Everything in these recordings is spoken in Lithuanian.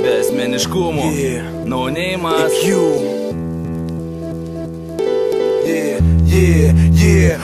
Be asmeniškumų, naunėjimas.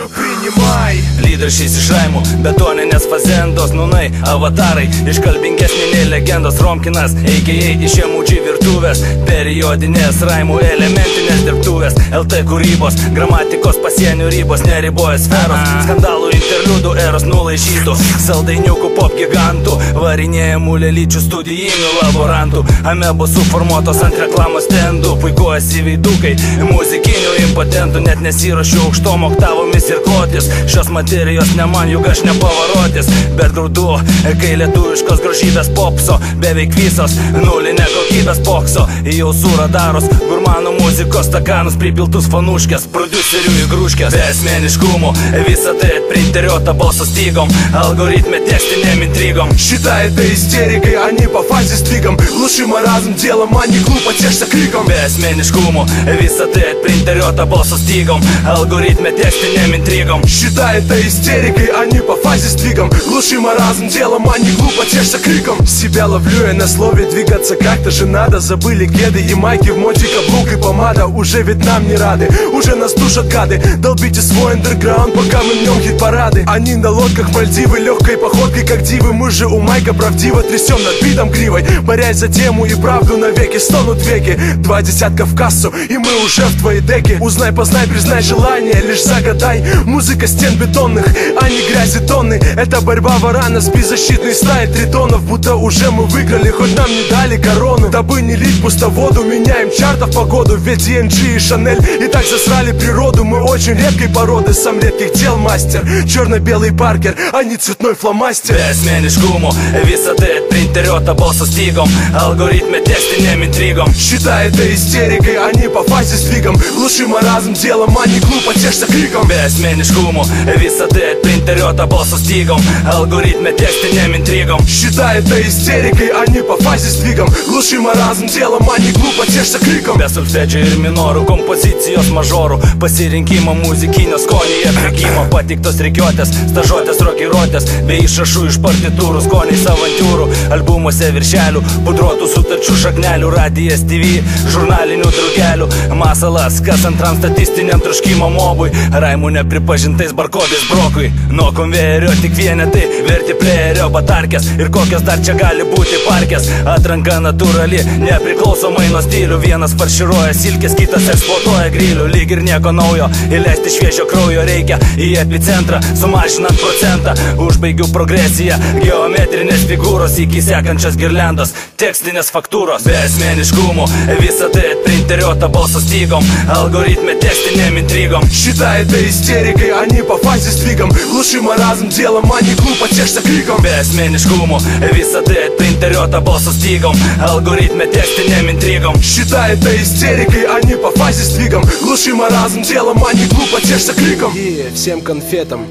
Принимай Lyderšiais iš raimų, betoninės fazendos, nūnai, avatarai, iškalbingesnė nei legendos. Romkinas, a.k.a. iš MUG virtuvės, periodinės raimų elementinės dirbtuvės, LT kūrybos, gramatikos pasienio ribos, neriboja sferos, skandalų interliudų eros nulaižytų, saldainiukų pop gigantų, varinėjamų lelyčių studijinių laborantų, amebos suformuotos ant reklamos stendų, puikuojasi veidukai, muzikinių impotentų, net nesiruošiu aukštom oktavomis ir klotis. Šios materijos ne man, juk aš nepavarotis, bet grūdų, kai lietuviškos grožybės popso, beveik visos nulinė kokybės pokso. Į jausų radarus, gurmanų muzikos stakanus, pripiltus fanuškės, prodiuserių įgrūškės. Be asmeniškumų, visą tai atprinteriota balso stygom, алгоритме текстинем интригом. Считай это истерикой, они по фазе стригом. Глуши маразм делом, а не глупо тешься криком. Be asmeniškumų, visą tai atprinteriota balso stygom, алгоритме текстинем интригом. Считай это истерикой, они по фазе стригом. Глуши маразм делом, а не глупо тешься криком. Себя ловлю я на слове, двигаться как-то же надо. Забыли кеды и майки, в моде каблук и помада. Уже ведь нам не рады, уже нас душат гады. Долбите свой андерграунд, пока мы мнем хит-парады. Они на лодках Мальдивы, легкой походкой как дивы. Мы же у майка правдиво трясем над битом гривой, борясь за тему и правду навеки. Стонут веки, 2 десятка в кассу, и мы уже в твоей деке. Узнай, познай, признай желание, лишь загадай. Музыка стен бетонных, а не грязи тонны. Это борьба варана с беззащитной стаей тритонов. Будто уже мы выиграли, хоть нам не дали корону. Дабы не лить пустоводу, меняем чартов погоду. Ведь DNG и Шанель и так засрали природу. Мы очень редкой породы, сам редких дел мастер. Черно-белый Паркер, а не цветной фломастер. Be asmeniškumų, visą tai atprinteriota balso stygom, алгоритме текстинем интригом. Считай это истерикой, они по фазе стригом. Глуши маразм делом, а не глупо тешься криком. Be asmeniškumų, visą tai atprinteriota balso stygom, алгоритме текстинем интригом. Считай это истерикой, они по фазе стригом. Глуши маразм делом, а не глупо tešься krikam. Be solfedžio ir minorų, kompozicijos mažorų, pasirinkimo muzikinio skonėje prikimo, pateiktos rikiuotės, stažuotės, rokiruotės, bei išrašų iš partitūrų, skoniais avantūrų, albumuose viršelių, pudruotų sutarčių šaknelių, radijas TV, žurnalinių drugelių, masalas, kas antram statistiniam troškimo mobui, raimų nepripažintais barkodais brokui. Nuo konvejerio tik vienetai, verti playerio batarkės, ir kokios dar čia gali būti parkės. Atranka natūrali, nepriklausomai nuo stilių, vienas farširuoja silkės, kitas eksploatuoja grilių. Lyg ir nieko naujo, įleisti šviežio kraujo reikia į epicentrą, sumažinant procentą. Užbaigiu progresiją, geometrinės figūros iki sekančios girlendos, tekstinės faktūros. Be asmeniškumų, visą tai atprinteriota balso stygom, алгоритме текстинем интригом. Считай это истерикой, они по фазе стригом. Глуши маразм делом, а не глупо тешься криком. Be asmeniškumų, visą tai atprinteriota balso stygom, алгоритме текстинем интригом. Считай это истерикой, они по фазе стригом. Глуши маразм делом, а не глупо тешься криком. Всем конфетам,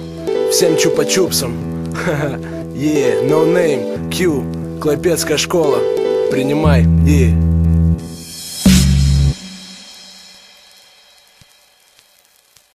всем чупа-чупсам. No name, Q, Клайпедская школа. Принимай,